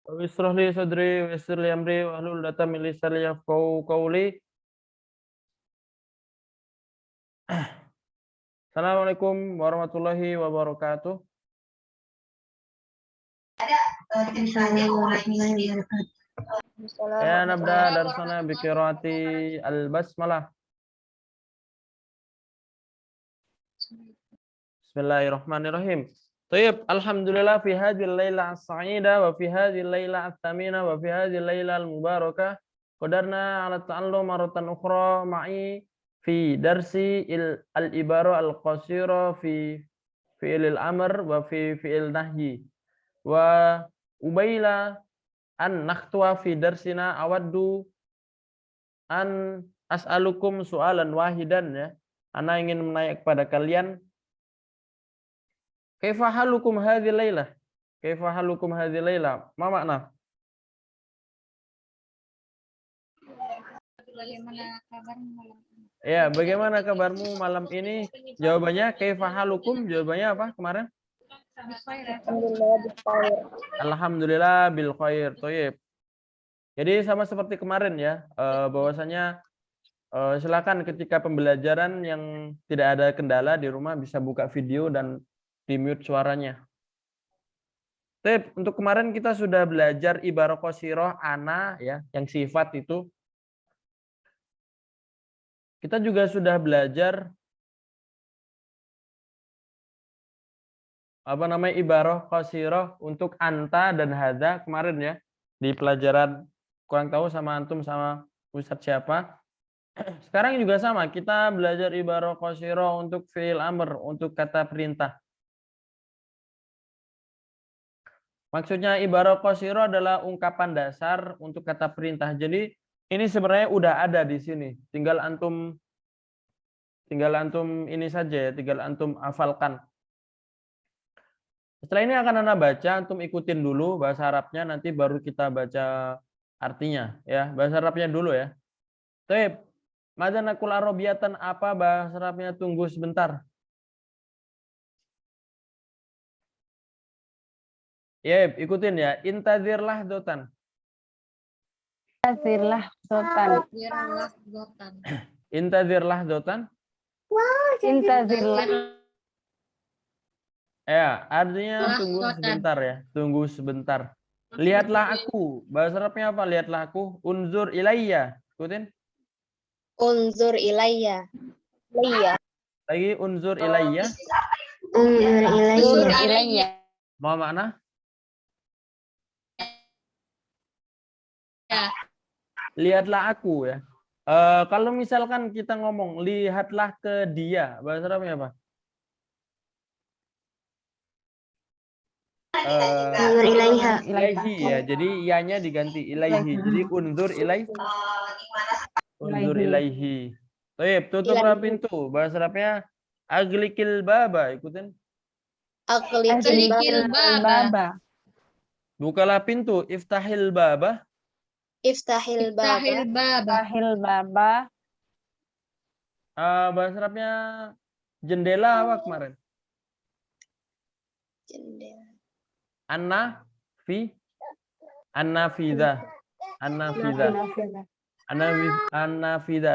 Wishrah li sadri wa yassir li amri wahlul 'uqdatam min lisani yafqahu qawli. Assalamualaikum warahmatullahi wabarakatuh. Ya nabda darsana bi qiraati al-basmalah. Bismillahirrahmanirrahim. Tayyib, alhamdulillah fi hadhil laila as-sa'ida wa fi hadhil laila ats-tsamina wa fi hadhil laila al-mubarakah qadarna 'ala ta'allum maratan ukhra ma'i fi darsi al-ibara al-qasira fi fi'il al-amr wa fi fi'il nahyi wa ubaila an nakhtuwa fi darsina awaddu an as'alukum su'alan wahidan, ya. Ana ingin menanya kepada kalian, kaifa halukum hadhil lailah? Kaifa halukum hadhil lailah? Ma makna? Bagaimana kabarmu malam ini? Ya, bagaimana kabarmu malam ini? Jawabannya kaifa halukum? Jawabannya apa kemarin? Alhamdulillah bil khair. Thayyib. Jadi sama seperti kemarin, ya, bahwasanya silakan ketika pembelajaran yang tidak ada kendala di rumah bisa buka video dan di-mute suaranya. Tip, untuk kemarin kita sudah belajar ibarah qasirah ana, ya, yang sifat itu. Kita juga sudah belajar ibarah qasirah untuk anta dan hadza kemarin, ya. Di pelajaran kurang tahu sama antum sama Ustadz siapa. Sekarang juga sama, kita belajar ibarah qasirah untuk fi'il amr, untuk kata perintah. Maksudnya ibarah qasirah adalah ungkapan dasar untuk kata perintah. Jadi ini sebenarnya udah ada di sini. Tinggal antum ini saja, ya, tinggal antum hafalkan. Setelah ini akan Anda baca, antum ikutin dulu bahasa Arabnya, nanti baru kita baca artinya, ya. Bahasa Arabnya dulu, ya. Baik. Madzan naqul arabiyatan, apa bahasa Arabnya? Tunggu sebentar. Ya, ikutin, ya. Intazir lahdotan. Intazir lahdotan. Intazir lahdotan. Intazir lahdotan. Ya, artinya tunggu sebentar, ya. Tunggu sebentar. Lihatlah aku. Bahasa Arabnya apa? Lihatlah aku. Unzur ilayya. Ikutin. Unzur ilayya. Lagi unzur ilayya. Unzur ilayya. Mau makna? Ya. Lihatlah aku, ya. Kalau misalkan kita ngomong lihatlah ke dia, bahasa Arabnya apa? Ilaihi, ya. Jadi ianya diganti ilaihi. Jadi unzur ilaihi. Baik, tutuplah pintu. Bahasa Arabnya aglikil baba. Ikutin. Aglikil baba. Bukalah pintu. Iftahil baba. Iftahil baba. Bahasa Arabnya jendela apa kemarin? Jendela. An-nafidha.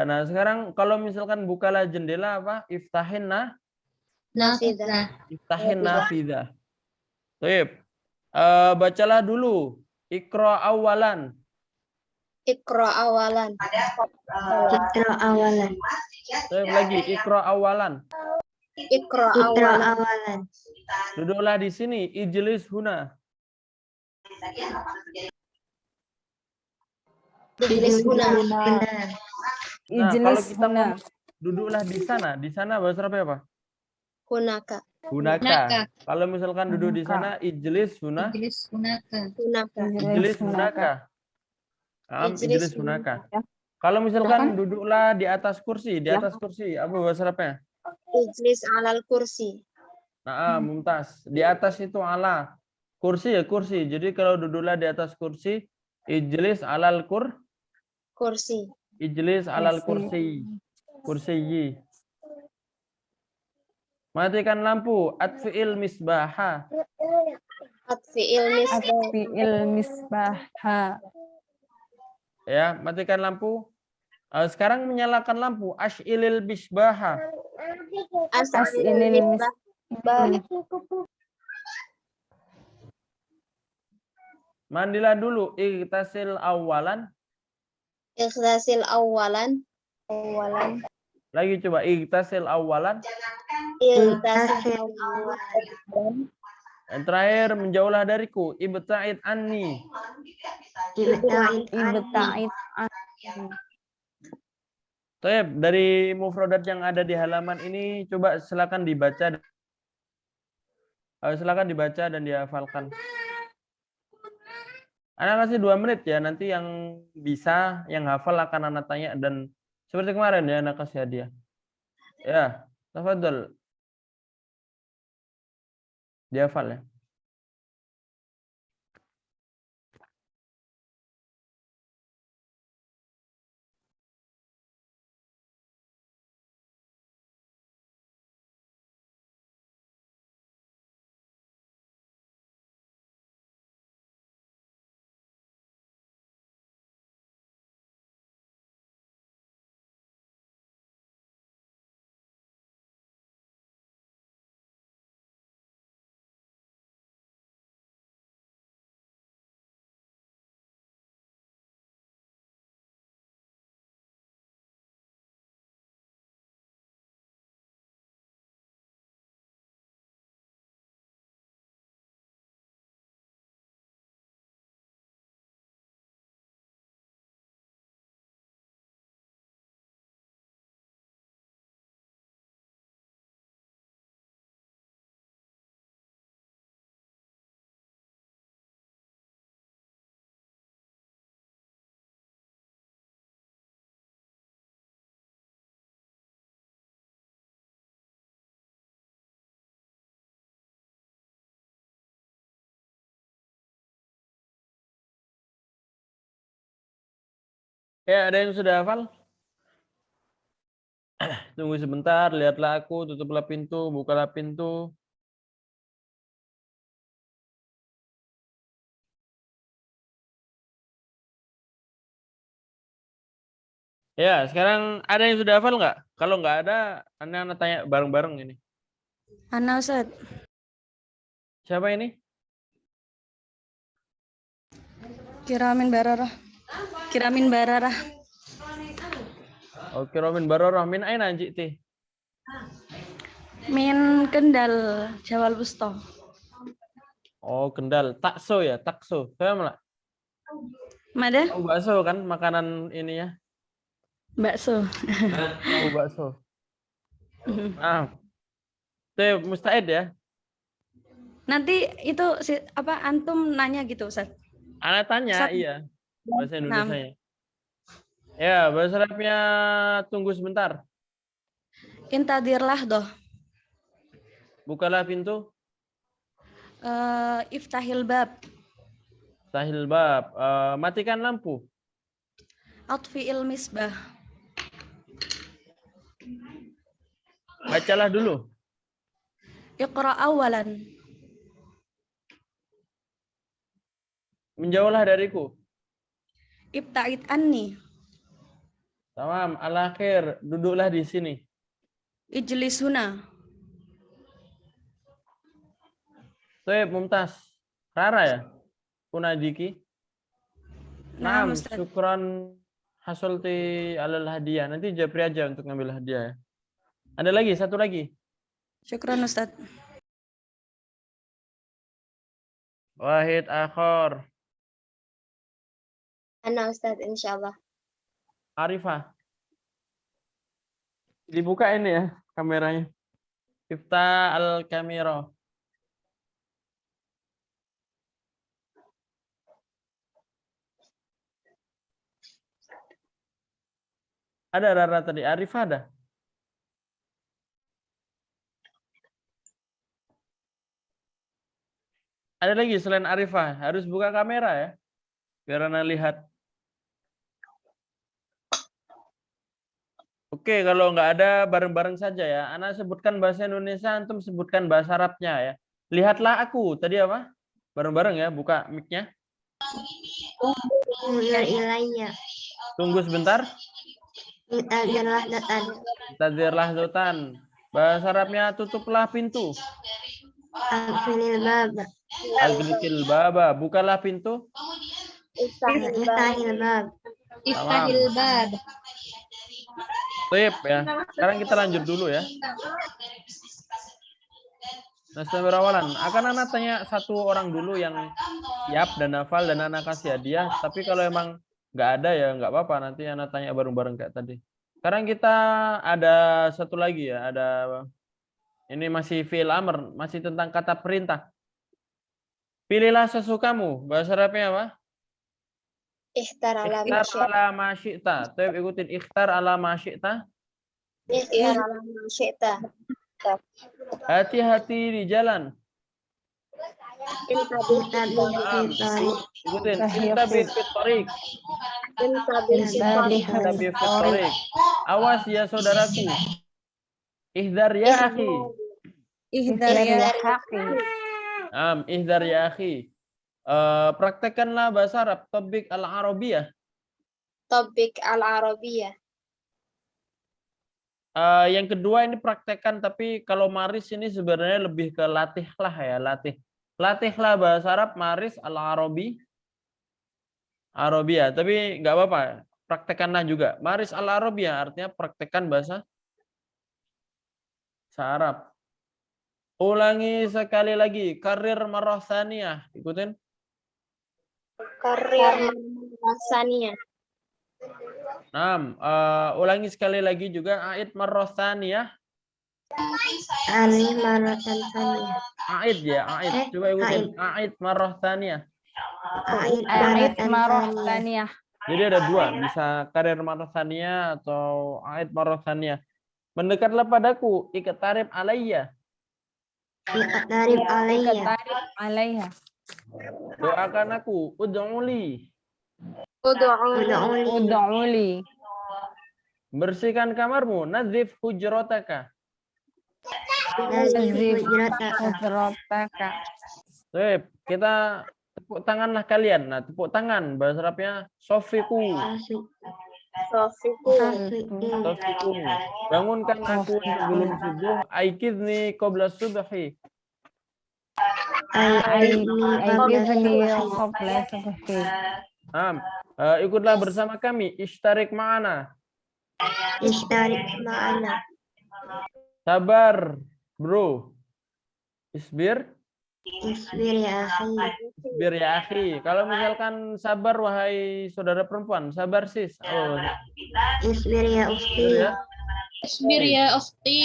Nah, sekarang kalau misalkan bukalah jendela apa? Iftahin nafidha. Baik. Bacalah dulu. Iqra awalan. Baik, lagi iqra awalan. Duduklah di sini. Ijlis huna. Nah, kalau kita ngomong duduklah di sana bahasa Arabnya apa? Hunaka. Kalau misalkan duduk di sana, ijlis hunaka. Ijlis hunaka. Kalau misalkan duduklah di atas kursi, apa bahasa Arabnya? Ijlis alal kursi. Nah, mumtaz. Di atas itu ala. Kursi, ya, kursi. Jadi kalau duduklah di atas kursi, ijlis alal kursi. Ijlis alal kursi. Kursiyi. Matikan lampu. Atfi'il misbaha. Atfi'il misbah. Atfi'il misbah. Ya, matikan lampu. Sekarang menyalakan lampu. Ash'ilil bisbaha. As'ilil misbah. Mandilah dulu. Igtasil awalan. Ikhtasil awalan. Lagi coba. Igtasil awalan. Ikhtasil awalan. Yang terakhir, menjauhlah dariku. Ibta'id anni. Ibta'id Taib, dari mufradat yang ada di halaman ini, coba silakan dibaca. Silakan dibaca dan dihafalkan. Anak kasih 2 menit ya. Nanti yang bisa, yang hafal akan anak tanya. Dan seperti kemarin ya, anak kasih hadiah. Ya, tafadhol. Dihafal ya. Ya, ada yang sudah hafal? Tunggu sebentar, lihatlah aku, tutuplah pintu, bukalah pintu. Ya, sekarang ada yang sudah hafal nggak? Kalau nggak ada, anak-anak tanya bareng-bareng ini. Ana Ustaz. Siapa ini? Kiramin bararah. Oh, Kiromin Barorah. Min aina ji'ti? Min Kendal, Jawal Wusta. Oh, Kendal. Takso ya, takso. Saya malah. Mada? Oh, bakso kan makanan ini ya. Bakso. Oh, bakso. Itu mustahid ya. Nanti itu apa antum nanya gitu Ustaz. Anak tanya, Ustaz. iya. Bahasa Nah. Indonesia-nya. Ya, bahasa Arabnya tunggu sebentar. Intadirlah doh. Bukalah pintu. Iftahil bab. Tahil bab. Matikan lampu. Atfi'il misbah. Bacalah dulu. Iqra awalan. Menjauhlah dariku. Ibta'id anni. Tamam, al-akhir. Duduklah di sini. Ijlis huna. Baik, Mumtaz. Rara ya? Kunadiki. Nah, Naam, Ustaz. syukran hasulti alal hadiah. Nanti Japri aja untuk ngambil hadiah ya. Ada lagi, satu lagi. Syukran Ustaz. Wahid akhor. Ana Ustaz, insyaallah. Arifah. Dibuka ini ya kameranya. Ifta al-kamera. Ada Rara tadi. Arifah ada? Ada lagi selain Arifah. Harus buka kamera ya. Biar Ana lihat. Oke, kalau nggak ada bareng-bareng saja ya. Ana sebutkan bahasa Indonesia, antum sebutkan bahasa Arabnya ya. Lihatlah aku. Tadi apa? Bareng-bareng ya, buka mic-nya. Unzur ilayya. Tunggu sebentar. Intadzir lahdatan. Tadzir lahzatan. Bahasa Arabnya tutuplah pintu. Aqfilil bab. Aglikil baba. Bukalah pintu. Iftahil bab. Tamam. bab. Sip ya. Sekarang kita lanjut dulu ya. Nastabir awalan. Akan anak tanya satu orang dulu yang siap dan hafal dan anak kasih hadiah. Tapi kalau emang nggak ada ya nggak apa-apa. Nanti anak tanya bareng-bareng kayak tadi. Sekarang kita ada satu lagi ya. Ada ini masih fi'il amr, masih tentang kata perintah. Pilihlah sesukamu. Bahasa Arabnya apa? Ikhtar ala Ikhtar ala ma syi'ta. Tuh ikutin ikhtar ala ma syi'ta. Ikhtar ala ma syi'ta. Hati-hati di jalan. Ikutin. Intabih fit tariq. Intabih fit tariq. Awas ya saudaraku. Ihdar ya akhi. Ihdar ya akhi. Ihdar ya akhi. Praktekkanlah bahasa Arab. Tobik al-Arabiyah. Tobik al-Arabiyah. Yang kedua ini praktekkan, tapi kalau maris ini sebenarnya lebih ke latihlah ya, latihlah bahasa Arab maris al-Arabi, Arabia, tapi nggak apa-apa, praktekkanlah juga. Maris al-Arabia artinya praktekkan bahasa Arab. Ulangi sekali lagi, karir marrah tsaniyah, ikutin. Karir marrah tsaniyah. Ulangi sekali lagi juga a'id marrah tsaniyah. Ali marrah tsaniyah. A'id ya, a'id. Coba ikutin. A'id marrah tsaniyah. A'id marrah tsaniyah. Jadi ada dua, bisa karir marrah tsaniyah atau a'id marrah tsaniyah. Mendekatlah padaku, iqtarib alayya. Iqtarib alayya. Iqtarib alayha. Doakan aku, ud'uli. Ud'uli. Bersihkan kamarmu, nadzif hujrataka. Nazif hujrataka. Sip, kita tepuk tanganlah kalian. Nah, tepuk tangan bahasa Arabnya sofiku. Sofiku. Bangunkan aku sebelum subuh. Aikidni qabla subhi. Aikidni qabla subhi. Ikutlah bersama kami. Ishtarik ma'ana. Ishtarik ma'ana. Sabar, bro. Isbir. Isbir ya akhi. Isbir ya akhi. Kalau misalkan sabar wahai saudara perempuan, sabar sis. Oh. Isbir ya ukhti. Isbir ya ukhti.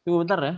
Tunggu bentar ya.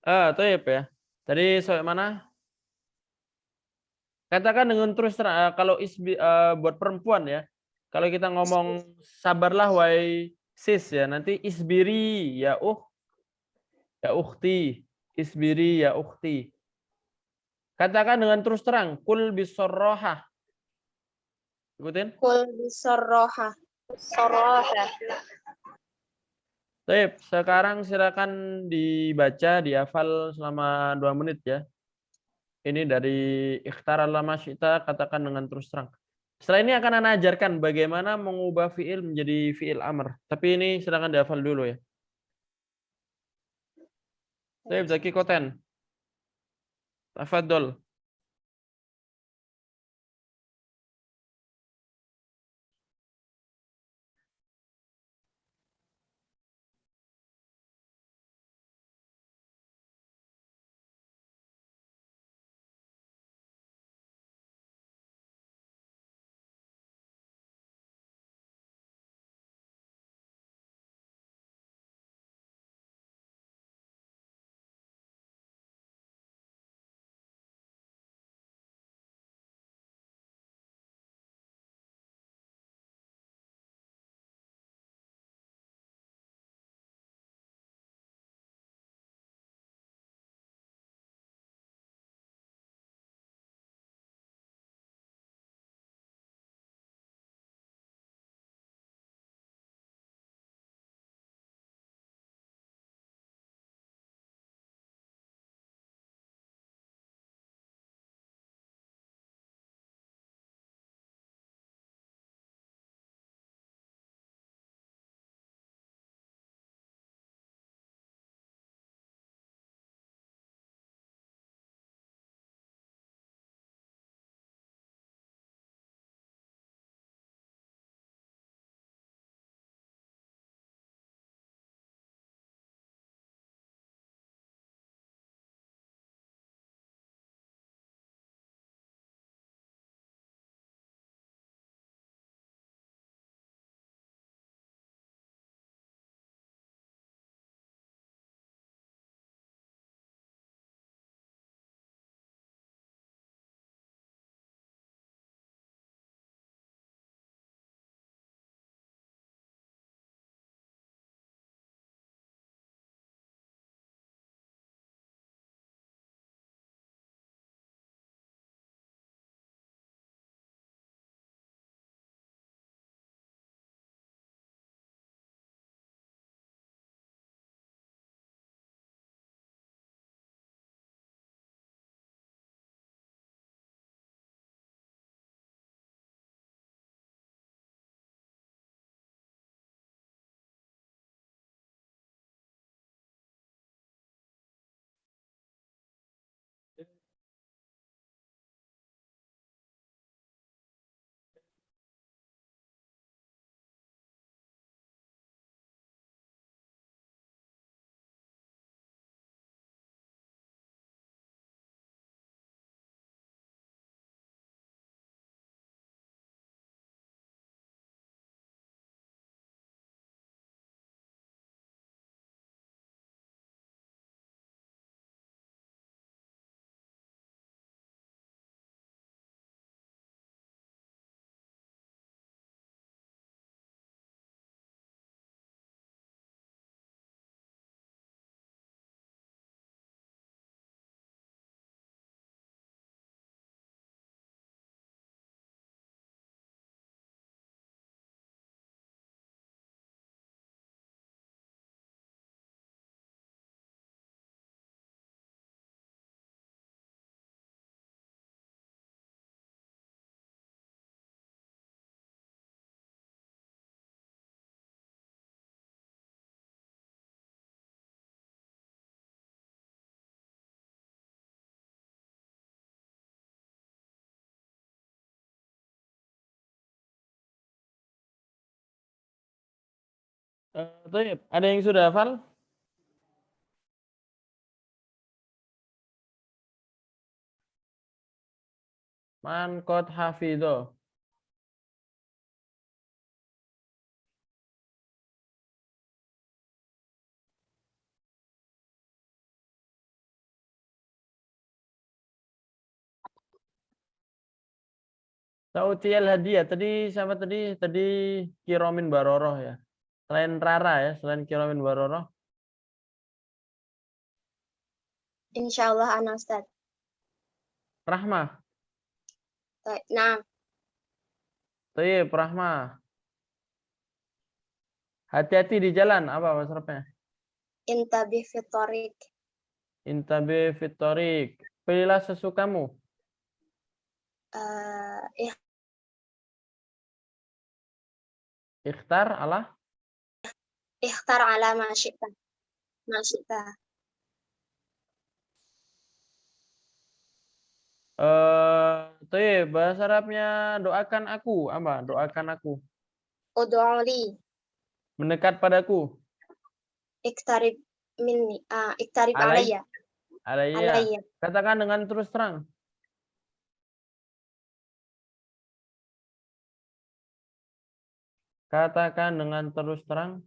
Toyib ya. Tadi sampai mana? Katakan dengan terus terang, kalau buat perempuan ya. Kalau kita ngomong sabarlah wahai sis ya, nanti isbiri ya ya ukhti. Isbiri ya ukhti. Katakan dengan terus terang, kul bisorroha. Ikutin. Kul bisorroha. Sorroha. Baik, sekarang silakan dibaca, dihafal selama 2 menit ya. Ini dari ikhtar lama syita, katakan dengan terus terang. Setelah ini akan Anda ajarkan bagaimana mengubah fiil menjadi fiil amr. Tapi ini silakan dihafal dulu ya. Baik, Zaki Koten. Tafadhol. Thayyib. Ada yang sudah hafal? Man qad hafidho. Sautiyal hadiah. Tadi siapa tadi? Tadi Kiromin Baroroh ya. Selain Rara ya, selain Kiromin Baroroh. Insyaallah ana Ustaz. Rahmah. Nah, Thayyib, Rahmah. Hati-hati di jalan. Apa masrafnya? intabih fit thariq. Intabe fitorik. Pilihlah sesukamu. Eh, Ikhtar Allah. ikhtar ala ma syi'ta. Ma syi'ta. Thayyib, bahasa Arabnya doakan aku. Apa? Doakan aku. Ud'u li. Mendekat padaku. Iktarib minni. Iktarib Alai- alayya. Alayya. Alayya. Katakan dengan terus terang. Katakan dengan terus terang.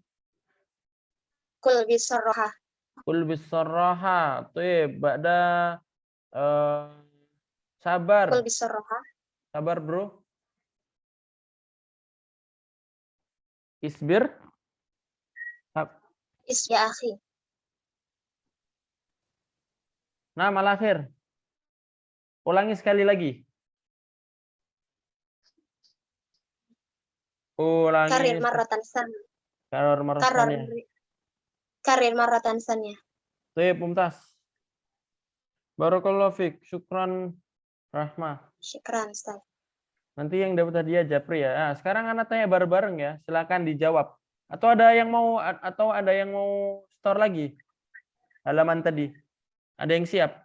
Kul bisarroha. Kul bisarraha. Thayyib, ba'da sabar. Kul bisarroha. Sabar, bro. Isbir. Ya akhi. Nah, malakhir. Ulangi sekali lagi. Ulangi. Karir marratan san. Karir marratan. Karir marratan saniyah. Thayyib, mumtaz. Barakallahu fiik. Syukran, Rahmah. Syukran Ustaz. Nanti yang dapat hadiah Japri ya. Nah, sekarang anak tanya bareng-bareng ya. Silakan dijawab. Atau ada yang mau store lagi halaman tadi? Ada yang siap?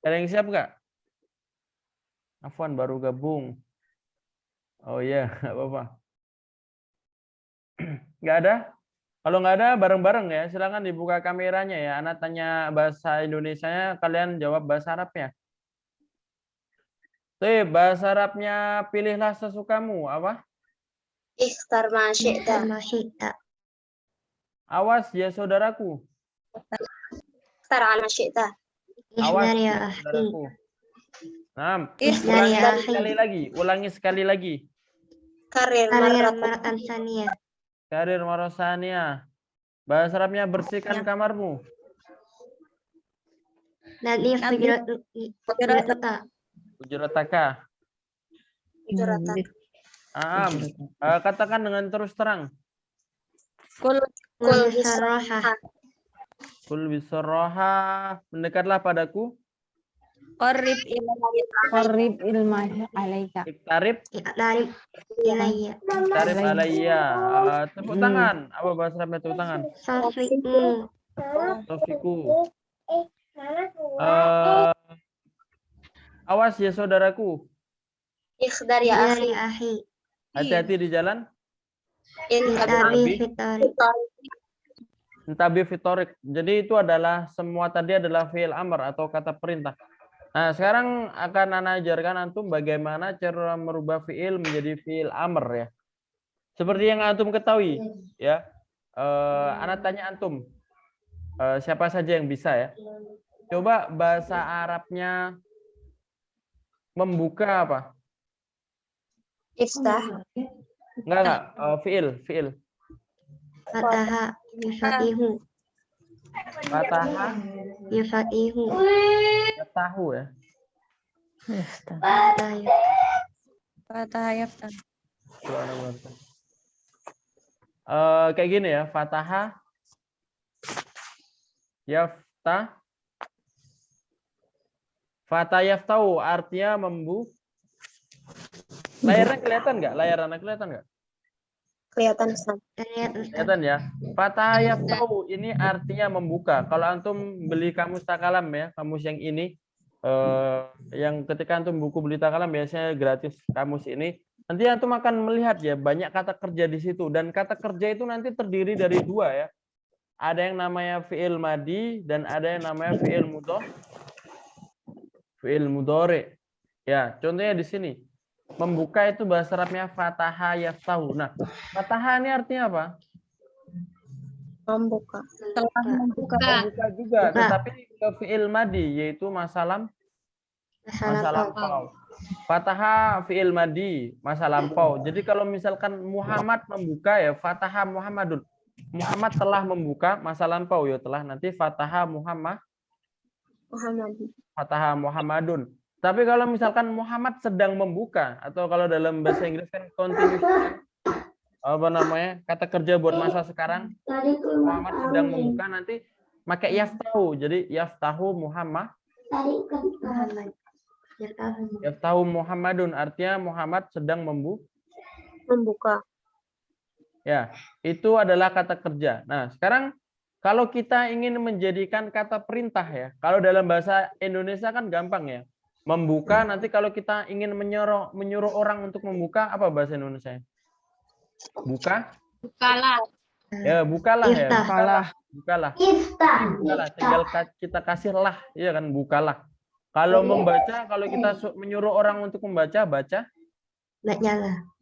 Ada yang siap nggak? Afwan baru gabung. Oh iya, nggak apa-apa. Nggak ada? Kalau nggak ada bareng-bareng ya. Silakan dibuka kameranya ya. Anak tanya bahasa Indonesianya, kalian jawab bahasa Arabnya. Tuh, bahasa Arabnya pilihlah sesukamu. Apa? Ikhtar ma syi'ta. Awas ya saudaraku. Ikhtar ala ma syi'ta. Awas ya saudaraku. Nah, ulangi sekali lagi. Karir marratan saniyah. Karir marasania. Bahasa Arabnya bersihkan kamarmu. Ujrataka. Katakan dengan terus terang. Kul bisarroha. Kul bisarroha. Mendekatlah padaku. Qarib ilma alaika. Iktarib Ilayya. Iktarib alayya. Tepuk tangan. Apa bahasa Arabnya tepuk tangan? Taufiku. Awas ya saudaraku. Ikhdar ya akhi. Hati-hati di jalan. Intabi fitorik. Jadi itu adalah semua tadi adalah fi'il amr atau kata perintah. Nah, sekarang akan Ana ajarkan antum bagaimana cara merubah fi'il menjadi fi'il amr ya. Seperti yang antum ketahui ya. Ana tanya antum. Siapa saja yang bisa ya. Coba bahasa Arabnya membuka apa? Iftah. Enggak. Fi'il. Fataha yufatihu. Fataha Yufatihu. tahu ya. Fatah yaftah. Kayak gini ya, fataha yaftah. Fatah yaftahu artinya layarnya kelihatan nggak? Layarnya kelihatan nggak? Kelihatan Ustaz. Kelihatan ya. Fatah yaftahu ini artinya membuka. Kalau antum beli kamus takalam ya, kamus yang ini yang ketika antum buku beli takalam biasanya gratis kamus ini. Nanti antum akan melihat ya banyak kata kerja di situ, dan kata kerja itu nanti terdiri dari dua ya. Ada yang namanya fi'il madi dan ada yang namanya fi'il mudhari. Ya, contohnya di sini. Membuka itu bahasa Arabnya fataha yaftahu. Nah, fataha ini artinya apa? Membuka. Telah membuka. Membuka juga, Buka. tetapi ke fi'il madi yaitu masa lampau. Fataha fi'il madi, masa lampau. Jadi kalau misalkan Muhammad membuka ya fataha Muhammadun. Muhammad telah membuka, masa lampau ya telah, nanti fataha Muhammad. fataha Muhammadun. Tapi kalau misalkan Muhammad sedang membuka, atau kalau dalam bahasa Inggris kan continuous, apa namanya, kata kerja buat masa sekarang, Muhammad sedang membuka, nanti pakai yaftahu. Jadi yaftahu Muhammad, yaftahu Muhammadun, artinya Muhammad sedang Membuka. Ya, itu adalah kata kerja. Nah, sekarang kalau kita ingin menjadikan kata perintah ya, kalau dalam bahasa Indonesia kan gampang ya. Membuka, nanti kalau kita ingin menyuruh orang untuk membuka, apa bahasa Indonesia? Buka? Bukalah. Ya, bukalah ya. Iftah. Bukalah. Bukalah. Tinggal kita kasih lah, iya kan, bukalah. Kalau membaca, kalau kita menyuruh orang untuk membaca, bacalah.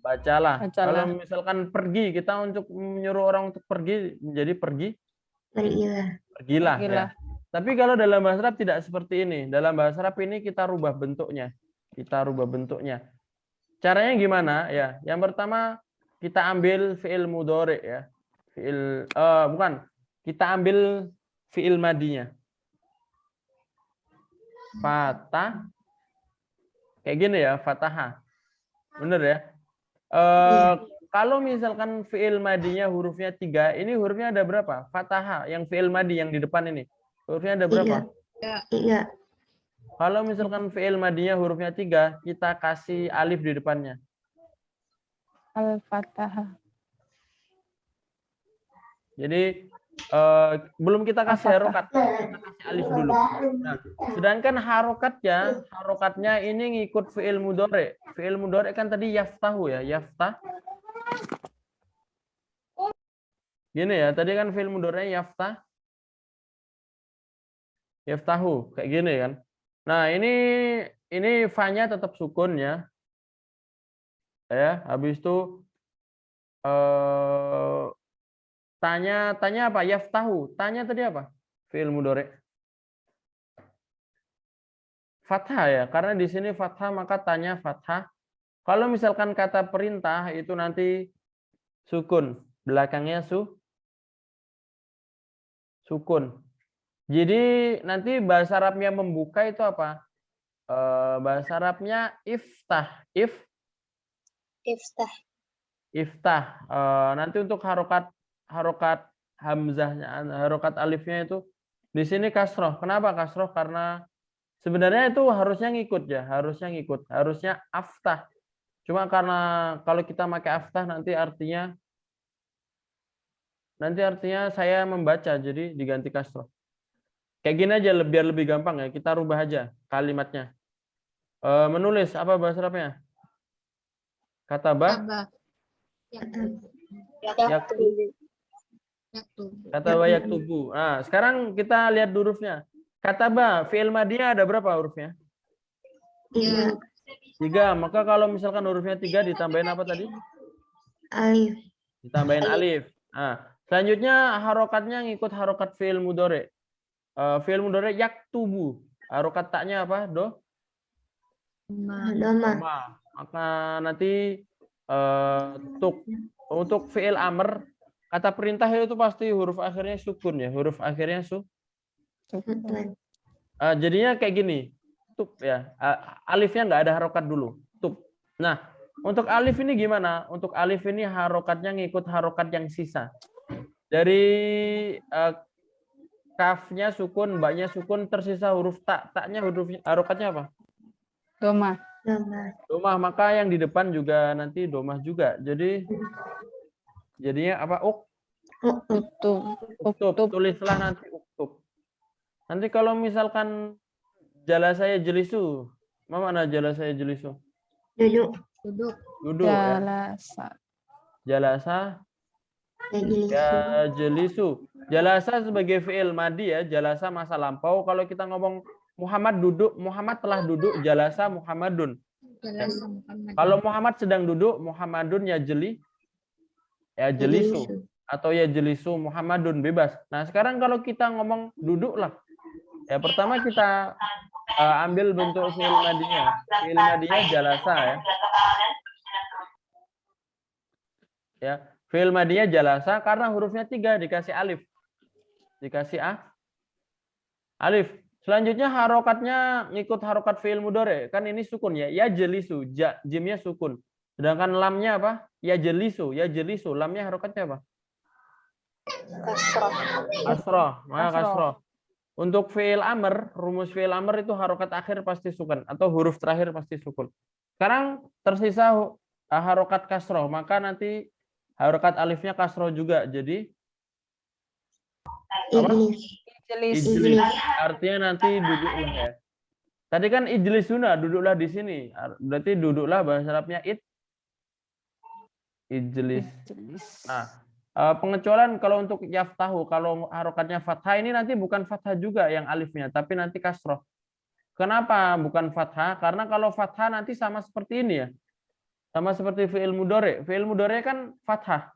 Bacalah. Kalau misalkan pergi, kita untuk menyuruh orang untuk pergi, menjadi pergilah. Ya. Tapi kalau dalam bahasa Arab tidak seperti ini. Dalam bahasa Arab ini kita rubah bentuknya. Caranya gimana? Ya, yang pertama kita ambil fi'il mudhari ya. Kita ambil fi'il madinya. Fatah. Kayak gini ya, fataha. Bener ya? Kalau misalkan fi'il madinya hurufnya 3, ini hurufnya ada berapa? Fataha, yang fi'il madi yang di depan ini. Hurufnya ada berapa? 3. Kalau misalkan fi'il madinya hurufnya 3, kita kasih alif di depannya. Al-Fatahah. Jadi belum kita kasih harokat, kita kasih alif dulu. Nah, sedangkan harokatnya ini ngikut fi'il mudhari. Fi'il mudhari kan tadi yaftahu ya, yaftah. Gini ya, tadi kan fi'il mudhari yaftah. Yaftahu, kayak gini kan. Nah, ini fa-nya tetap sukun ya. Ya, habis itu tanya apa? Yaftahu. Tanya tadi apa? Fi'il mudhari. Fathah ya, karena di sini fathah maka tanya fathah. Kalau misalkan kata perintah itu nanti sukun, belakangnya sukun. Jadi nanti bahasa Arabnya membuka itu apa? Bahasa Arabnya iftah. Iftah. Nanti untuk harokat hamzahnya, harokat alifnya itu di sini kasroh. Kenapa kasroh? Karena sebenarnya itu harusnya ngikut ya, harusnya aftah. Cuma karena kalau kita pakai aftah nanti artinya saya membaca, jadi diganti kasroh. Kayak gini aja biar lebih gampang ya, kita rubah aja kalimatnya. Menulis apa bahasa Arabnya? Kataba. Kataba yaktubu. Nah, sekarang kita lihat hurufnya. Kataba, fi'il madiyah ada berapa hurufnya? 3. 3. Maka kalau misalkan hurufnya 3 ditambahin apa tadi? Alif. Ditambahin alif. Nah, selanjutnya harokatnya ngikut harokat fi'il mudhari. Fi'il mudhari yaktubu. Harokat taknya apa? Doma. Maka nanti untuk fi'il amr, kata perintah itu pasti huruf akhirnya sukun ya. Huruf akhirnya jadinya kayak gini. Tub ya. Alifnya nggak ada harokat dulu. Tub. Nah, untuk alif ini gimana? Untuk alif ini harokatnya ngikut harokat yang sisa. Dari kafnya sukun, baknya sukun, tersisa huruf tak. Taknya harokatnya apa? Doma. Domah, maka yang di depan juga nanti domah juga. Jadinya apa? Uktub. Tulislah nanti uktub. Nanti kalau misalkan jala saya jelisu, mana jala saya jelisu? Duduk. Duduk ya. Jalasa. Jalasa Yajlisu. yajlisu. Jalasa sebagai fi'il madi ya, jalasa masa lampau. Kalau kita ngomong Muhammad duduk, Muhammad telah duduk, jalasa Muhammadun. Jalasa Muhammad. Kalau Muhammad sedang duduk, Muhammadun yajlisu Yajlisu. atau yajlisu Muhammadun, bebas. Nah, sekarang kalau kita ngomong duduklah. Ya, pertama kita ambil bentuk fi'il madinya. Fi'il madinya jalasa ya. Ya, fi'il madinya jalasa karena hurufnya 3 dikasih alif. Dikasih alif. Selanjutnya harokatnya ngikut harokat fi'il mudhari. Kan ini sukun ya. Ya jelisu, jimnya sukun. Sedangkan lamnya apa? Ya jelisu, lamnya harokatnya apa? Kasroh. Kasroh, maka Kasroh. kasroh. Untuk fi'il amr, rumus fi'il amr itu harokat akhir pasti sukun atau huruf terakhir pasti sukun. Sekarang tersisa harokat kasroh, maka nanti harokat alifnya kasroh juga. Jadi apa? Ijlis. Ijlis. Artinya nanti duduklah ya. Tadi kan ijlisuna, duduklah di sini. Berarti duduklah bahasa Arabnya ijlis. Nah, pengecualian kalau untuk yaftahu, kalau harokatnya fathah ini nanti bukan fathah juga yang alifnya, tapi nanti kasroh. Kenapa bukan fathah? Karena kalau fathah nanti sama seperti ini ya. Sama seperti fi'il mudhari. Fi'il mudhari kan fathah.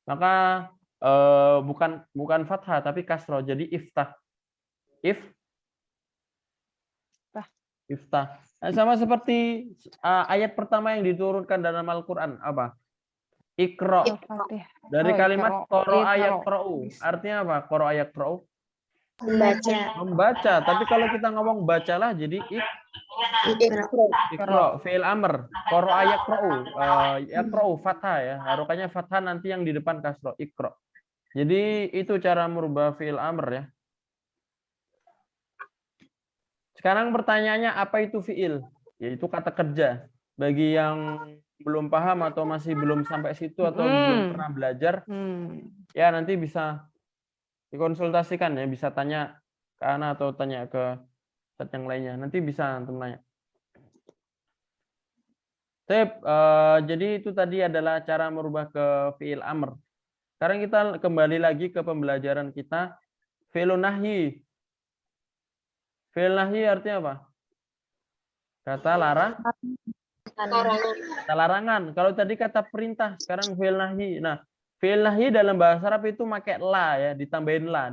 Maka bukan fathah tapi kasroh. Jadi iftah. Iftah. Nah, sama seperti ayat pertama yang diturunkan dalam Al-Qur'an apa? Iqra. Dari kalimat qara'a yaqra'u. Artinya apa? Qara'a yaqra'u? Membaca. Membaca. Tapi kalau kita ngomong bacalah jadi iqra, fi'il amr. Qara'a yaqra'u. Yaqra'u fathah ya. Harokatnya fathah nanti yang di depan kasroh. Iqra. Jadi itu cara merubah fi'il amr ya. Sekarang pertanyaannya apa itu fi'il? Yaitu kata kerja. Bagi yang belum paham atau masih belum sampai situ atau belum pernah belajar, ya nanti bisa dikonsultasikan ya, bisa tanya ke Ana atau tanya ke Ustadz yang lainnya. Nanti bisa tanya. Jadi itu tadi adalah cara merubah ke fi'il amr. Sekarang kita kembali lagi ke pembelajaran kita. Fi'ilun nahyi. Fi'il nahyi artinya apa? Kata larangan. Kalau tadi kata perintah, sekarang fi'il nahyi. Nah, fi'il nahyi dalam bahasa Arab itu pakai la ya, ditambahin la.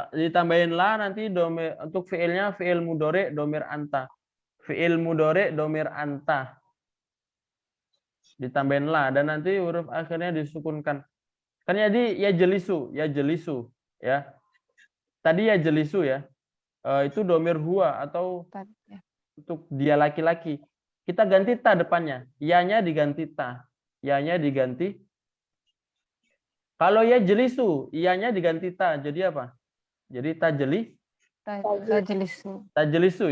Ditambahin la nanti domir, untuk fi'ilnya fi'il mudhari domir anta. Fi'il mudhari domir anta. Ditambahin la dan nanti huruf akhirnya disukunkan. Kan jadi ya jelisu ya. Tadi ya jelisu ya. Itu domir huwa atau untuk dia laki-laki. Kita ganti ta depannya. Ya-nya diganti ta. Ya-nya diganti. Kalau ya jelisu, iya-nya diganti ta. Jadi apa? Jadi tajelisu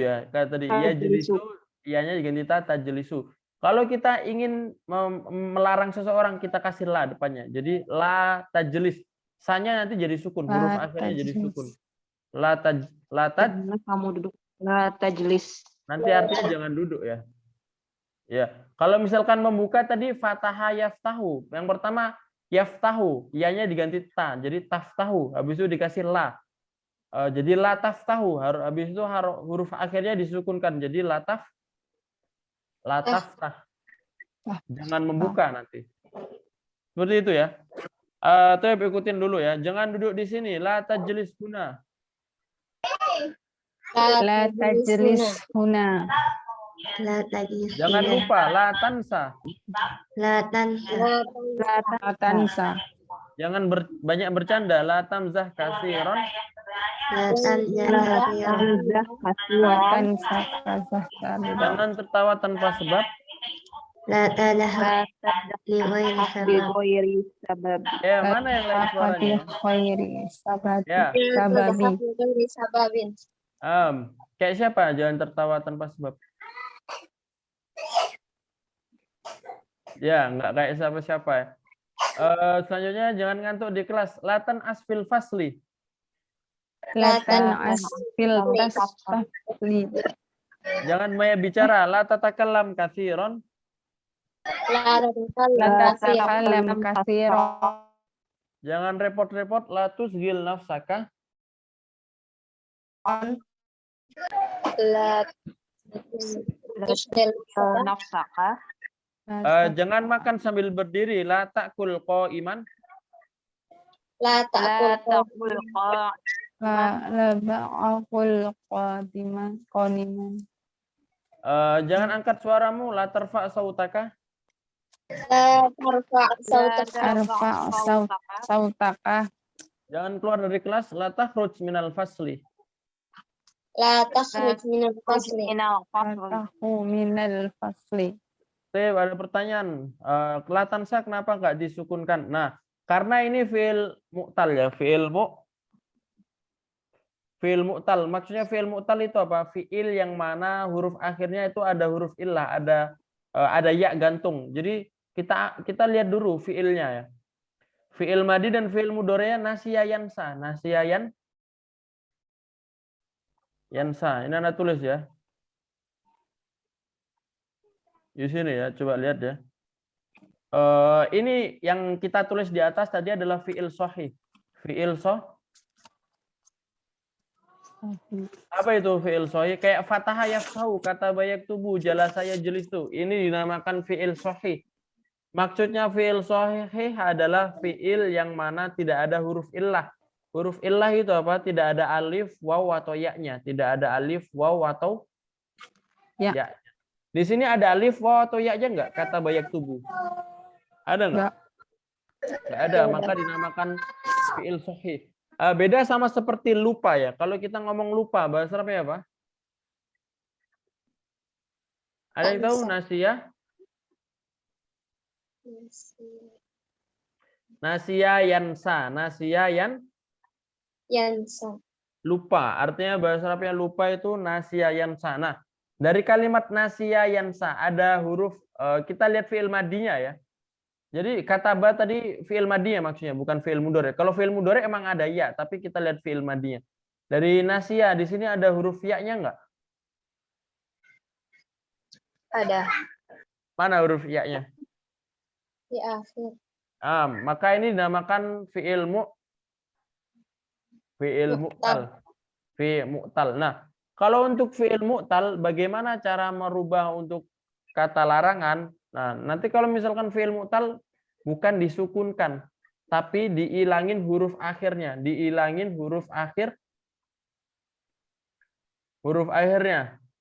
ya. Kayak tadi ya jelisu, iya-nya diganti ta, tajelisu. Kalau kita ingin melarang seseorang, kita kasih la depannya. Jadi la tajlis. Sa-nya nanti jadi sukun, huruf akhirnya jadi sukun. Kamu duduk. La tajlis. Nanti artinya jangan duduk ya. Ya. Kalau misalkan membuka tadi fataha yaftahu. Yang pertama yaftahu, iya-nya diganti ta. Jadi taftahu. Habis itu dikasih la. Jadi la taftahu. Habis itu huruf akhirnya disukunkan. Jadi la taftah. Jangan membuka nanti. Seperti itu ya. Ikutin dulu ya. Jangan duduk di sini. La tajlis huna. La tajlis huna. La tajlis. Jangan lupa la tansa. La tansa. La tansa. Jangan banyak bercanda. La tamzah kasiron. La tansa. Jangan tertawa tanpa sebab. La tadah li ghairi sabab. Ya, mana yang lain suaranya? Ya. Kayak siapa? Jangan tertawa tanpa sebab. Ya, nggak kayak siapa-siapa ya. Selanjutnya jangan ngantuk di kelas. Latan asfil fasli. La tan'as fil tasfli. Jangan banyak bicara. La tatakallam katsiran. La La tatakallam tatakallam katsiran. Jangan repot-repot. La tusgil nafsaka. La tusdil nafsaka. Jangan makan sambil berdiri. La ta'kul qa'iman. La ta'kul La ba'akul qaniman. Jangan angkat suaramu. La tarfa' sautaka. La tarfa' sautaka Arfa sautaka. Jangan keluar dari kelas. La takhruj minal fasli. La takhruj minal fasli Tahu minal fasli. Oke, ada pertanyaan. La tansa kenapa nggak disukunkan? Nah, karena ini fi'il mu'tal ya. Fi'il mu'tal. Maksudnya fi'il mu'tal itu apa? Fi'il yang mana huruf akhirnya itu ada huruf illah, ada ya gantung. Jadi kita lihat dulu fi'ilnya ya. Fi'il madi dan fi'il mudhari nasiya yansa. Nasiya yansa. Ini Anda tulis ya. Di sini ya, coba lihat ya. Ini yang kita tulis di atas tadi adalah fi'il sahih. Fi'il apa itu fi'il sahih? Kayak fataha yaftahu, kata bayak tubuh, jalasa yajlisu. Ini dinamakan fi'il sahih. Maksudnya fi'il sahih adalah fi'il yang mana tidak ada huruf illah. Huruf illah itu apa? Tidak ada alif, waw atau ya-nya. Tidak ada alif, waw atau ya. Di sini ada alif, waw atau ya-nya enggak? Kata bayak tubuh. Ada enggak? Enggak ada, maka dinamakan fi'il sahih. Beda sama seperti lupa ya. Kalau kita ngomong lupa, bahasa Arabnya apa? Ada yang tahu? Nasiya? Nasiya yansa. Nasiya yansa. Lupa. Artinya bahasa Arabnya lupa itu nasiya yansa. Nah, dari kalimat nasiya yansa ada huruf, kita lihat fi'il madinya ya. Jadi kataba tadi fi'il madinya maksudnya, bukan fi'il mudhari. Kalau fi'il mudhari emang ada ya, tapi kita lihat fi'il madinya. Dari nasiya di sini ada huruf ya-nya enggak? Ada Mana huruf ya-nya? di akhir. Maka ini dinamakan fi'il mu'tal. Fi'il mu'tal. Nah, kalau untuk fi'il mu'tal, bagaimana cara merubah untuk kata larangan? Nah, nanti kalau misalkan fi'il mu'tal bukan disukunkan, tapi diilangin huruf akhirnya. Diilangin huruf akhirnya.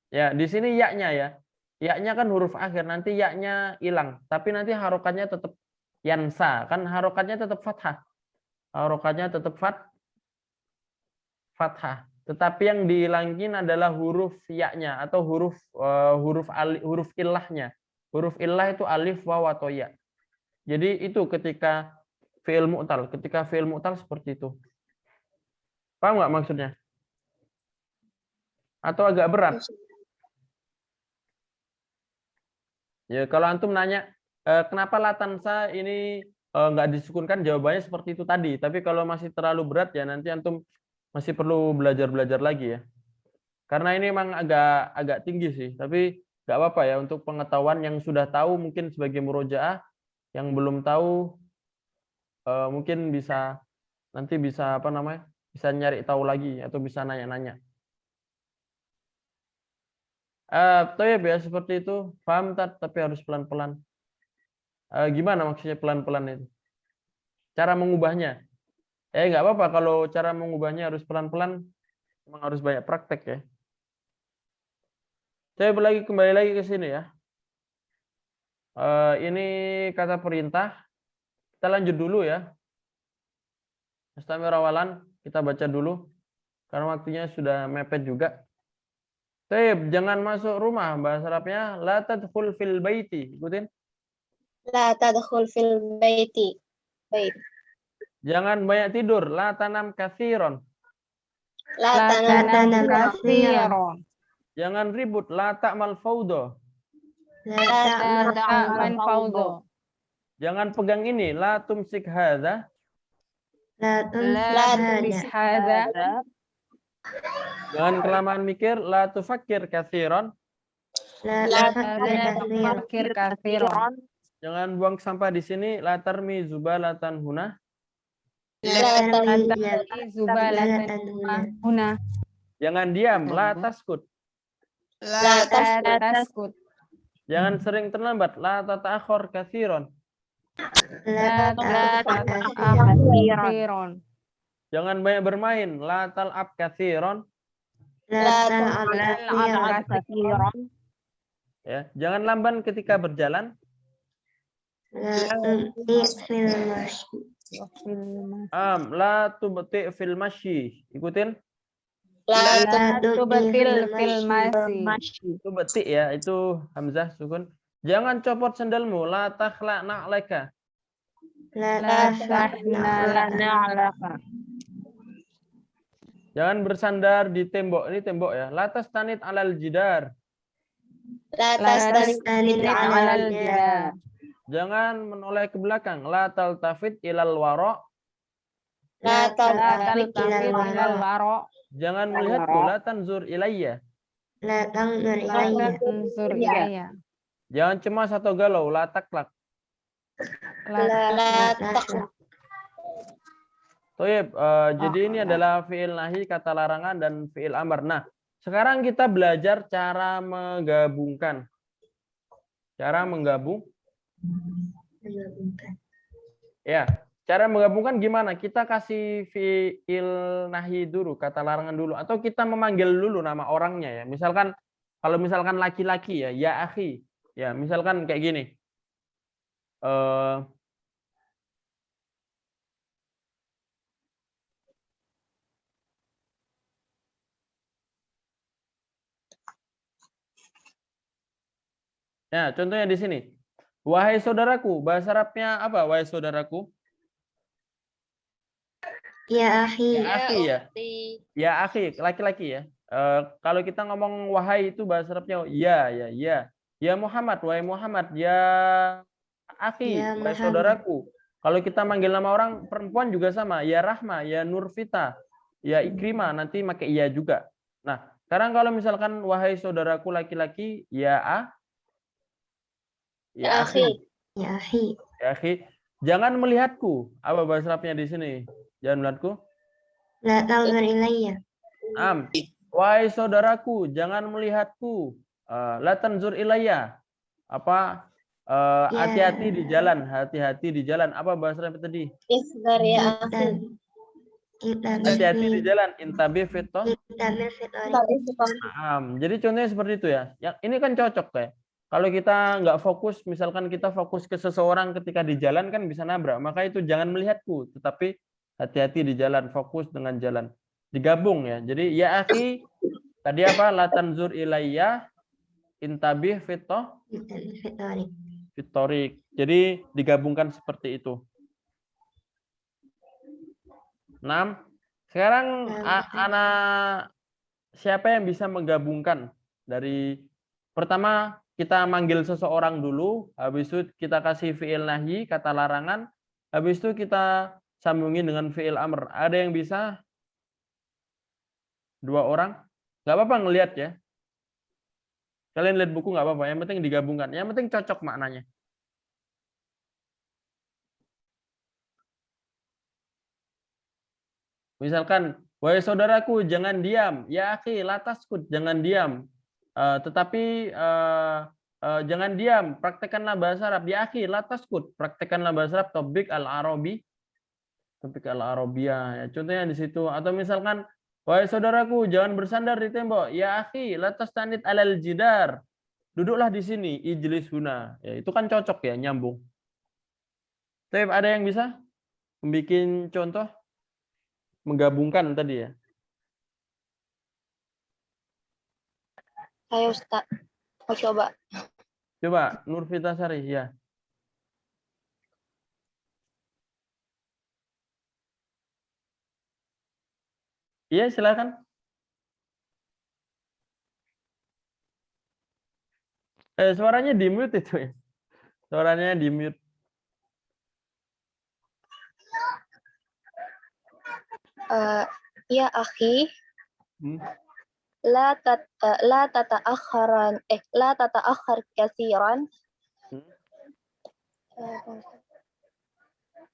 Ya, di sini ya-nya ya. Ya-nya kan huruf akhir, nanti ya-nya hilang. Tapi nanti harokatnya tetap yansa. Kan harokatnya tetap fathah. Harokatnya tetap fathah. Tetapi yang dihilangin adalah huruf ya-nya atau huruf illahnya. Huruf illah itu alif, waw atau ya. Jadi itu ketika fi'il mu'tal. Ketika fi'il mu'tal seperti itu. Paham nggak maksudnya? Atau agak berat? Ya, kalau antum nanya, kenapa latansa ini nggak disukunkan, jawabannya seperti itu tadi. Tapi kalau masih terlalu berat ya nanti antum masih perlu belajar lagi ya. Karena ini memang agak tinggi sih. Tapi nggak apa-apa ya, untuk pengetahuan yang sudah tahu mungkin sebagai murojaah, yang belum tahu mungkin nanti bisa bisa nyari tahu lagi atau bisa nanya-nanya. Ya seperti itu, paham tapi harus pelan-pelan. Gimana maksudnya pelan-pelan itu? Cara mengubahnya? Nggak apa-apa kalau cara mengubahnya harus pelan-pelan, memang harus banyak praktek ya. Saya kembali lagi ke sini ya. Ini kata perintah. Kita lanjut dulu ya. Mustamir awalan kita baca dulu karena waktunya sudah mepet juga. Jangan masuk rumah, bahasa Arabnya la tadkhul fil baiti. Ikutin. La tadkhul fil baiti. Bait. Jangan banyak tidur, la tanam katsiran. La tanam katsiran. Jangan ribut, la ta'mal fawda. La ta'mal fawda. Jangan pegang ini, la tumsik hadza. La tumsik hadza. Jangan kelamaan mikir. La tufakkir katsiran. لا لا تفكر تفكر كثيرا. Jangan buang sampah di sini. La tarmi zubalatan huna. لا ترمي زبالة هنا هنا. Jangan diam. La taskut. لا لا تسكت. Jangan sering terlambat. La tata'akhir katsiran. لا لا تأخذ كثيرا. Jangan banyak bermain. La tal'ab katsiran. لا تلعب تلعب كثيرا. Ya, jangan lamban ketika berjalan. لا تبطئ في المشي La tubti fil masyi. Ikutin. لا لا تبطئ في تبطل في المشي المشي. Itu beti ya, itu hamzah sukun. Jangan copot sendalmu. La takhla na'laka. لا لا تفعل نعلك. Jangan bersandar di tembok. Ini tembok ya. La tastanid alal jidar. لا لا تستند تستند على على الجدار. Jangan menoleh ke belakang. La taltafit ilal wara. لا لا تلتفت إلى تلتفت إلى الوراء الوراء. Jangan melihatku. La tanzur ilayya. لا تنظر لا إلي تنظر إلي. Jangan cemas atau galau. La taklak. لا تخلق Toyib, jadi ini adalah fi'il nahi, kata larangan, dan fi'il amar. Nah, sekarang kita belajar cara menggabungkan. Cara menggabung. Ya, cara menggabungkan gimana? Kita kasih fi'il nahi dulu, kata larangan dulu, atau kita memanggil dulu nama orangnya ya. Misalkan kalau misalkan laki-laki ya akhi. Ya, misalkan kayak gini. Ya, contohnya di sini. Wahai saudaraku, bahasa Arabnya apa? Wahai saudaraku. يا أخي Ya akhi ya. Ya akhi, laki-laki ya. Kalau kita ngomong wahai itu bahasa Arabnya ya. Ya Muhammad, wahai Muhammad, ya akhi, Ya wahai Muhammad. saudaraku. Kalau kita manggil nama orang perempuan juga sama, ya Rahma, ya Nurfita, ya Ikrimah, nanti pakai iya juga. Nah, sekarang kalau misalkan wahai saudaraku laki-laki, ya akhi. يا أخي Ya akhi, jangan melihatku. Apa bahasa Arabnya di sini? Jangan melihatku. لا تنظر إلي Wahai saudaraku, jangan melihatku. La tanzur ilayya. Apa? Hati-hati di jalan. Hati-hati di jalan. Apa bahasa Arabnya tadi? اصبر يا أخي Hati-hati di jalan. Intabi fito. انتبه في الطريق Jadi contohnya seperti itu ya. Yang ini kan cocok ya. Kalau kita nggak fokus, misalkan kita fokus ke seseorang ketika di jalan kan bisa nabrak. Maka itu jangan melihatku, tetapi hati-hati di jalan, fokus dengan jalan. Digabung ya. Jadi ya akhi, tadi apa? La tanzur ilayya, intabih fito, انتبه في الطريق fitorik. Jadi digabungkan seperti itu. 6. Sekarang anak siapa yang bisa menggabungkan dari pertama kita manggil seseorang dulu, habis itu kita kasih fi'il nahi, kata larangan, habis itu kita sambungin dengan fi'il amr. Ada yang bisa? 2 orang? Nggak apa-apa ngelihat ya. Kalian lihat buku nggak apa-apa, yang penting digabungkan. Yang penting cocok maknanya. Misalkan, wahai saudaraku, jangan diam. Ya akhi, la taskut, jangan diam. Tetapi jangan diam, praktekkanlah bahasa Arab. Ya akhi, la taskut, praktekkanlah bahasa Arab. Tobik al-Arabi. Tobik al-Arabiyah. Ya, contohnya di situ. Atau misalkan, wahai saudaraku, jangan bersandar di tembok. Ya akhi, la tastanid alal jidar. Duduklah di sini, ijlis huna. Ya, itu kan cocok ya, nyambung. Tapi ada yang bisa membuat contoh? Menggabungkan tadi ya. Ayo Ustaz, mau coba. Coba Nurfita Sari ya. Iya, silakan. Suaranya di mute itu ya. Suaranya di mute. Ya akhi, لا تتأخر كثيرا.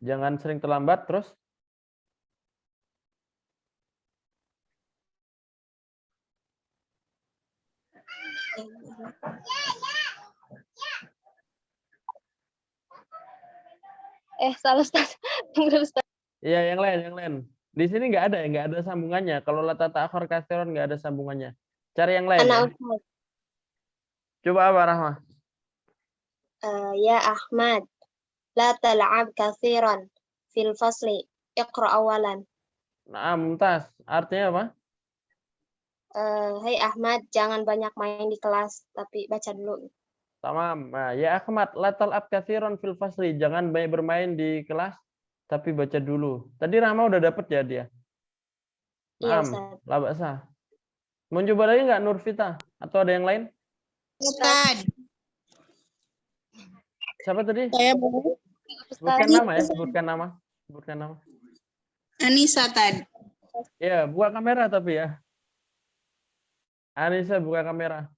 Jangan sering terlambat terus. Salah Ustaz. Tunggu Ustaz. Iya, yang lain. Di sini nggak ada sambungannya. Kalau la tata'akhir katsiran nggak ada sambungannya. Cari yang lain ya. Ana Ustaz. Coba apa, Rahma? Ya Ahmad, la tal'ab katsiran fil fasli. Iqra awalan. Nah, Mumtaz. Artinya apa? Hai Ahmad, jangan banyak main di kelas, tapi baca dulu. Tamam. Nah, ya Ahmad, la tal'ab katsiran fil fasli. Jangan banyak bermain di kelas, tapi baca dulu. Tadi Rahma udah dapet ya dia? Iya Naam, Ustaz. la ba'sa. Mau coba lagi nggak Nurfita? Atau ada yang lain? Ustaz, Siapa tadi? saya boleh. Sebutkan nama ya, sebutkan nama. Anissa tadi. Ya, buka kamera tapi ya. Anissa buka kamera.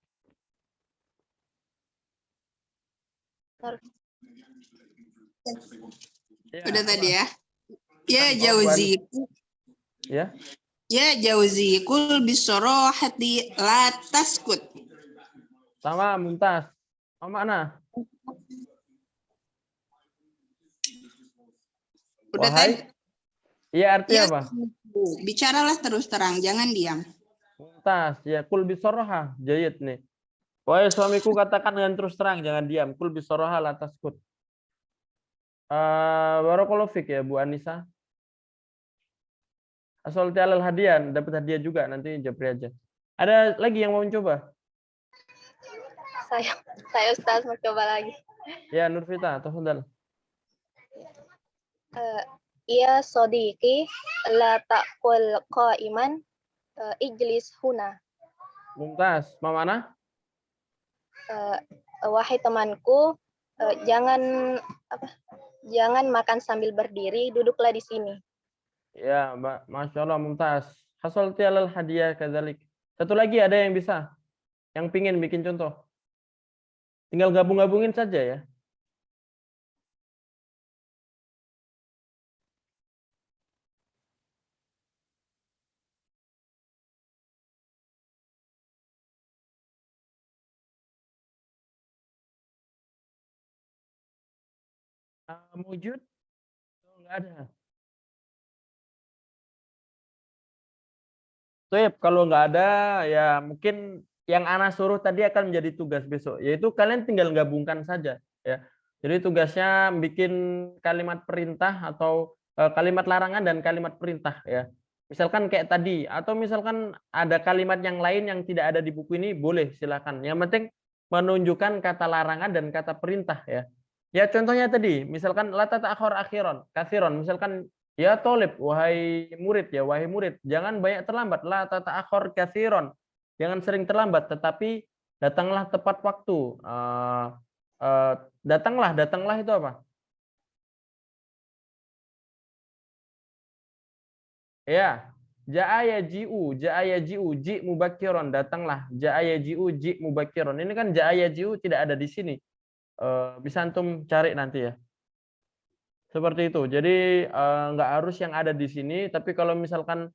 Ya, Udah tadi apa? ya. Ya Oh, Jauzi. Ya. Ya Jauzi. Kul bisorohati la taskut. Sama Mumtaz. Oh, mana? Udah Wahai. tadi. Iya, artinya Ya, apa? bicaralah terus terang, jangan diam. Mumtaz. Ya, kul bisoroha. Jayid nih. Wahai suamiku, katakan dengan terus terang, jangan diam. Kul bisoroha la taskut. Barakallahu fik ya Bu Anissa. Asal tialal hadiah, dapat hadiah juga, nanti japri aja. Ada lagi yang mau mencoba? Saya Ustaz mau coba lagi. Ya, Nurfita, tafadhal. Ya sodiqi, la ta'kul qa'iman, ijlis huna. Mumtaz, mau mana? Wahai temanku, jangan makan sambil berdiri, duduklah di sini. Ya, Masya Allah, Mumtaz. Hasal tialal hadiah kadzalik. Satu lagi ada yang bisa? Yang pingin bikin contoh? Tinggal gabung-gabungin saja ya. Wujud? Enggak ada. Tuh, kalau nggak ada, ya mungkin yang Ana suruh tadi akan menjadi tugas besok, yaitu kalian tinggal gabungkan saja, ya. Jadi tugasnya bikin kalimat perintah atau kalimat larangan dan kalimat perintah, ya. Misalkan kayak tadi, atau misalkan ada kalimat yang lain yang tidak ada di buku ini, boleh silakan. Yang penting menunjukkan kata larangan dan kata perintah, ya. Ya contohnya tadi, misalkan la tata'akhir akhiron, kathiron, misalkan ya tolib, wahai murid ya, wahai murid, jangan banyak terlambat. La tata'akhir katsiran. Jangan sering terlambat, tetapi datanglah tepat waktu. Datanglah itu apa? Ya, ja'a yaji'u, ji mubakiron, datanglah. Ja'a yaji'u, ji mubakiron. Ini kan ja'a yaji'u tidak ada di sini. Bisa antum cari nanti ya. Seperti itu. Jadi nggak harus yang ada di sini, tapi kalau misalkan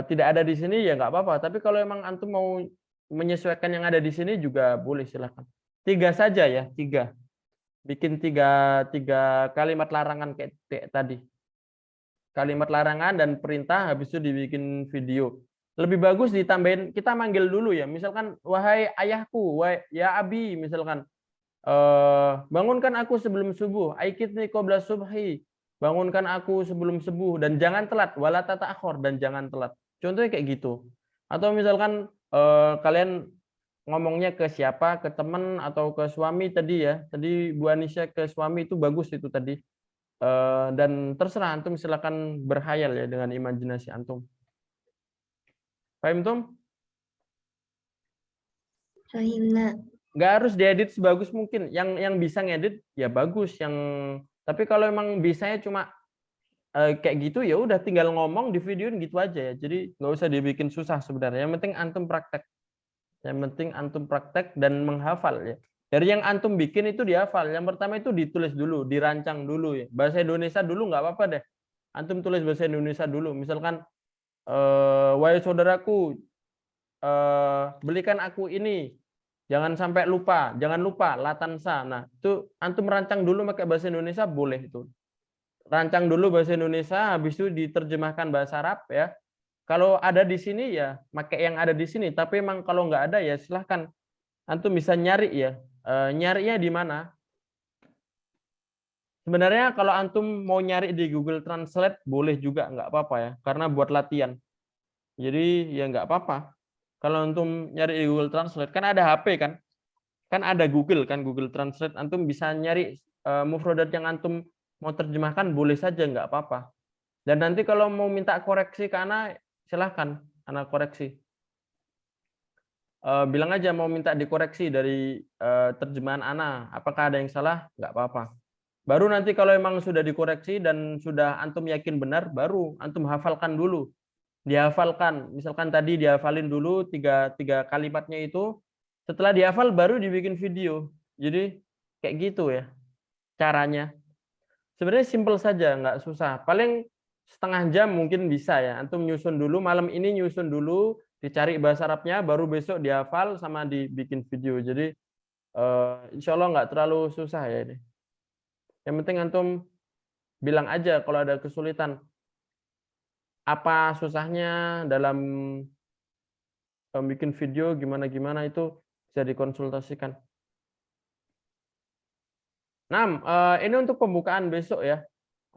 tidak ada di sini ya nggak apa-apa. Tapi kalau emang antum mau menyesuaikan yang ada di sini juga boleh, silakan. 3 saja ya, 3. Bikin tiga kalimat larangan kayak tadi. Kalimat larangan dan perintah, habis itu dibikin video. Lebih bagus ditambahin, kita manggil dulu ya. Misalkan wahai ayahku, wahai ya abi, misalkan. Bangunkan aku sebelum subuh, aikitni qabla subhi, bangunkan aku sebelum subuh, dan jangan telat, wala tata'akhir, dan jangan telat. Contohnya kayak gitu. Atau misalkan kalian ngomongnya ke siapa, ke teman atau ke suami tadi ya, tadi Bu Anisya ke suami itu bagus itu tadi. Dan terserah antum, silakan berhayal ya dengan imajinasi antum. Paham Tum? Nggak harus diedit sebagus mungkin. Yang bisa ngedit ya bagus. Tapi kalau emang bisanya cuma kayak gitu ya udah tinggal ngomong di videoin gitu aja ya. Jadi nggak usah dibikin susah sebenarnya. Yang penting antum praktek. Yang penting antum praktek dan menghafal ya. Dari yang antum bikin itu dihafal. Yang pertama itu ditulis dulu, dirancang dulu ya. Bahasa Indonesia dulu nggak apa-apa deh. Antum tulis bahasa Indonesia dulu. Misalkan, wahai saudaraku, belikan aku ini. Jangan sampai lupa. Jangan lupa latansa. Nah, itu antum rancang dulu pakai bahasa Indonesia boleh itu. Rancang dulu bahasa Indonesia, habis itu diterjemahkan bahasa Arab ya. Kalau ada di sini ya pakai yang ada di sini. Tapi emang kalau nggak ada ya silahkan antum bisa nyari ya. Nyarinya di mana? Sebenarnya kalau antum mau nyari di Google Translate boleh juga, nggak apa-apa ya. Karena buat latihan. Jadi ya nggak apa-apa. Kalau antum nyari di Google Translate kan ada HP kan? Kan ada Google kan, Google Translate. Antum bisa nyari mufradat yang antum mau terjemahkan boleh saja, nggak apa-apa. Dan nanti kalau mau minta koreksi ke ana silahkan ana koreksi. Bilang aja mau minta dikoreksi dari terjemahan ana, apakah ada yang salah, nggak apa-apa. Baru nanti kalau emang sudah dikoreksi dan sudah antum yakin benar, baru antum hafalkan dulu. Dihafalkan, misalkan tadi dihafalin dulu tiga kalimatnya itu, setelah dihafal baru dibikin video. Jadi kayak gitu ya caranya. Sebenarnya simpel saja, nggak susah. Paling setengah jam mungkin bisa ya. Antum nyusun dulu, malam ini nyusun dulu, dicari bahasa Arabnya, baru besok dihafal sama dibikin video. Jadi insya Allah nggak terlalu susah ya ini. Yang penting antum bilang aja kalau ada kesulitan. Apa susahnya dalam bikin video, gimana-gimana itu bisa dikonsultasikan. Nah, ini untuk pembukaan besok ya.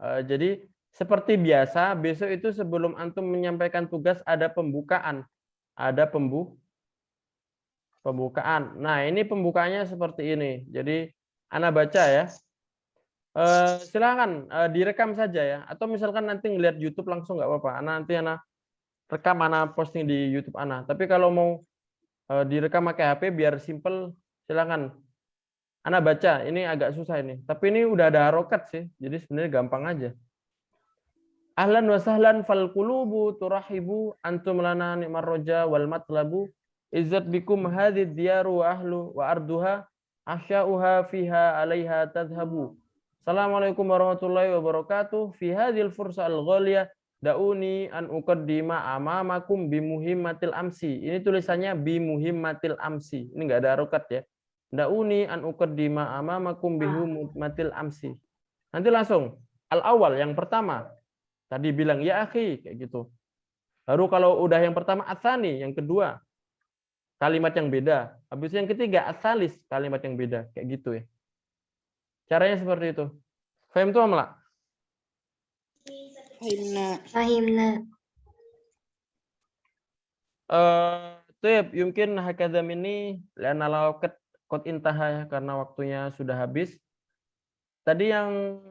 Jadi seperti biasa, besok itu sebelum antum menyampaikan tugas ada pembukaan. Ada pembukaan. Nah, ini pembukaannya seperti ini. Jadi, ana baca ya. Silakan direkam saja ya. Atau misalkan nanti ngelihat YouTube langsung nggak apa-apa. Nanti ana rekam, ana posting di YouTube ana. Tapi kalau mau direkam pakai HP biar simple, silakan. Ana baca, ini agak susah ini. Tapi ini udah ada harokat sih. Jadi sebenarnya gampang aja. Ahlan wa sahlan fal qulubu turahibu antum lana ni'mar roja wal matlabu izzat bikum hadid diyaru wa ahlu wa arduha asya'uha fiha alaiha tadhabu. Assalamualaikum warahmatullahi wabarakatuh. Fi hadhil fursa al-ghaliyah dauni an uqaddima amamakum bimuhimmatil amsi. Ini tulisannya bimuhimmatil amsi. Ini enggak ada harokat ya. Dauni an uqaddima amamakum bimuhimmatil amsi. Nanti langsung al-awal yang pertama. Tadi bilang ya akhi kayak gitu. Baru kalau udah yang pertama atsani, yang kedua kalimat yang beda. Habis yang ketiga atsalis, kalimat yang beda kayak gitu ya. Caranya seperti itu. Fahim tuh amla? Fahimna. Tuyab, yumkin hakadha minni li'anna laqad qad intaha ya, karena waktunya sudah habis. Tadi yang